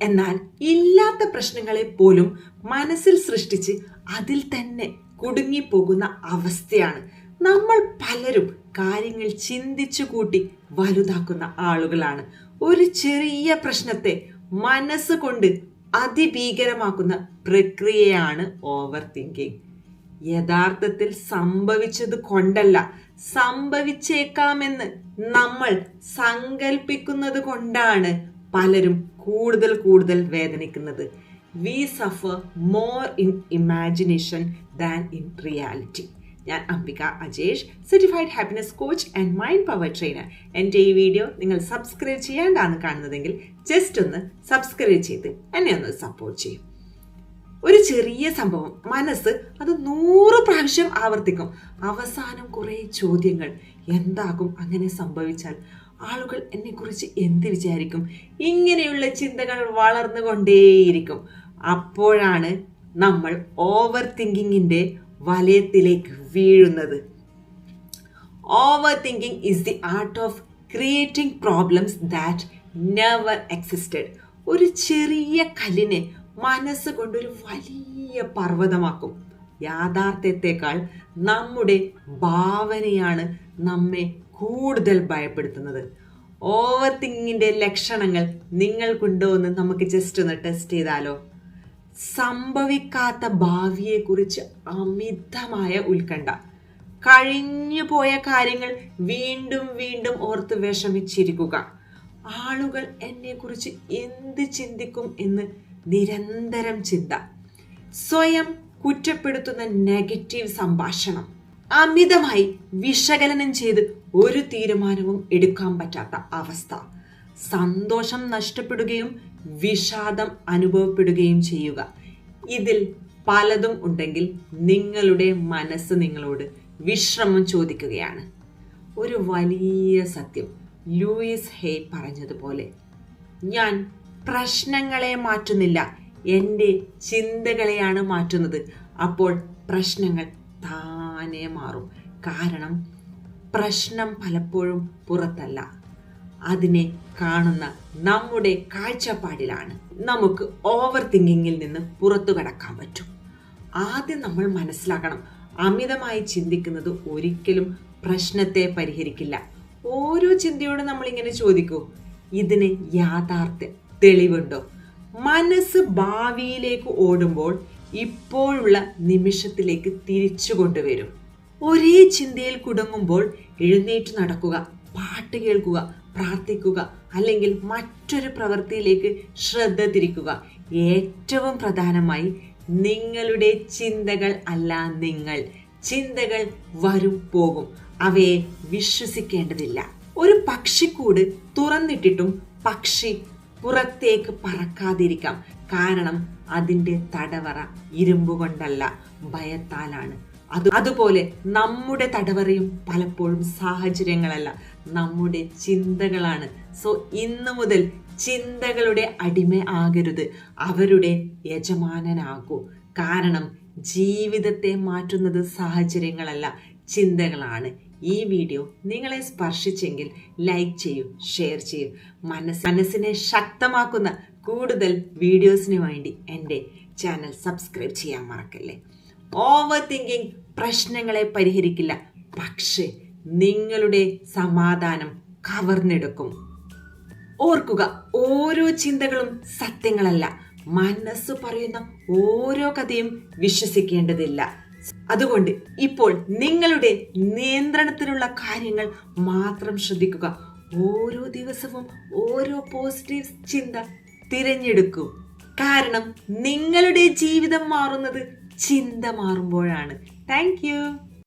എന്നാൽ ഇല്ലാത്ത പ്രശ്നങ്ങളെ പോലും മനസ്സിൽ സൃഷ്ടിച്ച് അതിൽ തന്നെ കുടുങ്ങിപ്പോകുന്ന അവസ്ഥയാണ്. നമ്മൾ പലരും കാര്യങ്ങൾ ചിന്തിച്ചു കൂട്ടി വലുതാക്കുന്ന ആളുകളാണ്. ഒരു ചെറിയ പ്രശ്നത്തെ മനസ്സുകൊണ്ട് അതിഭീകരമാക്കുന്ന പ്രക്രിയയാണ് ഓവർ തിങ്കിങ്. യഥാർത്ഥത്തിൽ സംഭവിച്ചത് കൊണ്ടല്ല, സംഭവിച്ചേക്കാമെന്ന് നമ്മൾ സങ്കല്പിക്കുന്നത് കൊണ്ടാണ് പലരും കൂടുതൽ വേദനിക്കുന്നത്. We suffer more in imagination than in reality. ഞാൻ Ambika Ajesh, certified happiness coach and mind power trainer. എൻ്റെ ഈ വീഡിയോ നിങ്ങൾ സബ്സ്ക്രൈബ് ചെയ്യാണ്ടാണ് കാണുന്നതെങ്കിൽ ജസ്റ്റ് ഒന്ന് സബ്സ്ക്രൈബ് ചെയ്ത് എന്നെ ഒന്ന് സപ്പോർട്ട് ചെയ്യും. ഒരു ചെറിയ സംഭവം മനസ്സ് അത് 100 പ്രാവശ്യം ആവർത്തിക്കും. അവസാനം കുറേ ചോദ്യങ്ങൾ. എന്താകും അങ്ങനെ സംഭവിച്ചാൽ? ആളുകൾ എന്നെക്കുറിച്ച് എന്ത് വിചാരിക്കും? ഇങ്ങനെയുള്ള ചിന്തകൾ വളർന്നുകൊണ്ടേയിരിക്കും. അപ്പോഴാണ് നമ്മൾ ഓവർ തിങ്കിങ്ങിൻ്റെ വലയത്തിലേക്ക് വീഴുന്നത്. Over thinking is the art of creating problems that never existed. ഒരു ചെറിയ കല്ലിനെ മനസ്സ് കൊണ്ടൊരു വലിയ പർവ്വതമാക്കും. യാഥാർത്ഥ്യത്തെക്കാൾ നമ്മുടെ ഭാവനയാണ് നമ്മെ കൂടുതൽ ഭയപ്പെടുത്തുന്നത്. ഓവർ തിങ്കിങ്ങിൻ്റെ ലക്ഷണങ്ങൾ നിങ്ങൾക്കുണ്ടോ എന്ന് നമുക്ക് ജസ്റ്റ് ഒന്ന് ടെസ്റ്റ് ചെയ്താലോ? സംഭവിക്കാത്ത ഭാവിയെക്കുറിച്ച് അമിതമായ ഉത്കണ്ഠ, കഴിഞ്ഞു പോയ കാര്യങ്ങൾ വീണ്ടും ഓർത്ത് വിഷമിച്ചിരിക്കുക, ആളുകൾ എന്നെക്കുറിച്ച് എന്ത് ചിന്തിക്കും എന്ന് നിരന്തരം ചിന്ത, സ്വയം കുറ്റപ്പെടുത്തുന്ന നെഗറ്റീവ് സംഭാഷണം, അമിതമായി വിശകലനം ചെയ്ത് ഒരു തീരുമാനവും എടുക്കാൻ പറ്റാത്ത അവസ്ഥ, സന്തോഷം നഷ്ടപ്പെടുകയും വിഷാദം അനുഭവപ്പെടുകയും ചെയ്യുക. ഇതിൽ പലതും ഉണ്ടെങ്കിൽ നിങ്ങളുടെ മനസ്സ് നിങ്ങളോട് വിശ്രമം ചോദിക്കുകയാണ്. ഒരു വലിയ സത്യം ലൂയിസ് ഹേ പറഞ്ഞതുപോലെ, ഞാൻ പ്രശ്നങ്ങളെ മാറ്റുന്നില്ല, എൻ്റെ ചിന്തകളെയാണ് മാറ്റുന്നത്. അപ്പോൾ പ്രശ്നങ്ങൾ താനെ മാറും. കാരണം പ്രശ്നം പലപ്പോഴും പുറത്തല്ല, അതിനെ കാണുന്ന നമ്മുടെ കാഴ്ചപ്പാടിലാണ്. നമുക്ക് ഓവർ തിങ്കിങ്ങിൽ നിന്ന് പുറത്തു കടക്കാൻ പറ്റും. ആദ്യം നമ്മൾ മനസ്സിലാക്കണം, അമിതമായി ചിന്തിക്കുന്നത് ഒരിക്കലും പ്രശ്നത്തെ പരിഹരിക്കില്ല. ഓരോ ചിന്തയോടും നമ്മളിങ്ങനെ ചോദിക്കൂ, ഇതിന് യാഥാർത്ഥ്യ തെളിവുണ്ടോ? മനസ്സ് ഭാവിയിലേക്ക് ഓടുമ്പോൾ ഇപ്പോഴുള്ള നിമിഷത്തിലേക്ക് തിരിച്ചു കൊണ്ടുവരും. ഒരേ ചിന്തയിൽ കുടുങ്ങുമ്പോൾ എഴുന്നേറ്റ് നടക്കുക, പാട്ട് കേൾക്കുക, പ്രാർത്ഥിക്കുക, അല്ലെങ്കിൽ മറ്റൊരു പ്രവൃത്തിയിലേക്ക് ശ്രദ്ധ തിരിക്കുക. ഏറ്റവും പ്രധാനമായി നിങ്ങളുടെ ചിന്തകൾ അല്ല നിങ്ങൾ. ചിന്തകൾ വരും പോകും, അവയെ വിശ്വസിക്കേണ്ടതില്ല. ഒരു പക്ഷിക്കൂട് തുറന്നിട്ടിട്ടും പക്ഷി പുറത്തേക്ക് പറക്കാതിരിക്കാം. കാരണം അതിൻ്റെ തടവറ ഇരുമ്പ് കൊണ്ടല്ല, ഭയത്താലാണ്. അതുപോലെ നമ്മുടെ തടവറയും പലപ്പോഴും സാഹചര്യങ്ങളല്ല, നമ്മുടെ ചിന്തകളാണ്. സോ ഇന്നു മുതൽ ചിന്തകളുടെ അടിമ ആകരുത്, അവരുടെ യജമാനനാകൂ. കാരണം ജീവിതത്തെ മാറ്റുന്നത് സാഹചര്യങ്ങളല്ല, ചിന്തകളാണ്. ഈ വീഡിയോ നിങ്ങളെ സ്പർശിച്ചെങ്കിൽ ലൈക്ക് ചെയ്യൂ, ഷെയർ ചെയ്യൂ. മനസ്സിനെ ശക്തമാക്കുന്ന കൂടുതൽ വീഡിയോസിന് വേണ്ടി എൻ്റെ ചാനൽ സബ്സ്ക്രൈബ് ചെയ്യാൻ മറക്കല്ലേ. ഓവർ തിങ്കിങ് പ്രശ്നങ്ങളെ പരിഹരിക്കില്ല, പക്ഷേ നിങ്ങളുടെ സമാധാനം കവർന്നെടുക്കും. ഓർക്കുക, ഓരോ ചിന്തകളും സത്യങ്ങളല്ല. മനസ്സ് പറയുന്ന ഓരോ കഥയും വിശ്വസിക്കേണ്ടതില്ല. അതുകൊണ്ട് ഇപ്പോൾ നിങ്ങളുടെ നിയന്ത്രണത്തിലുള്ള കാര്യങ്ങൾ മാത്രം ശ്രദ്ധിക്കുക. ഓരോ ദിവസവും ഓരോ പോസിറ്റീവ് ചിന്ത തിരഞ്ഞെടുക്കൂ. കാരണം നിങ്ങളുടെ ജീവിതം മാറുന്നത് ചിന്ത മാറുമ്പോഴാണ്. Thank you.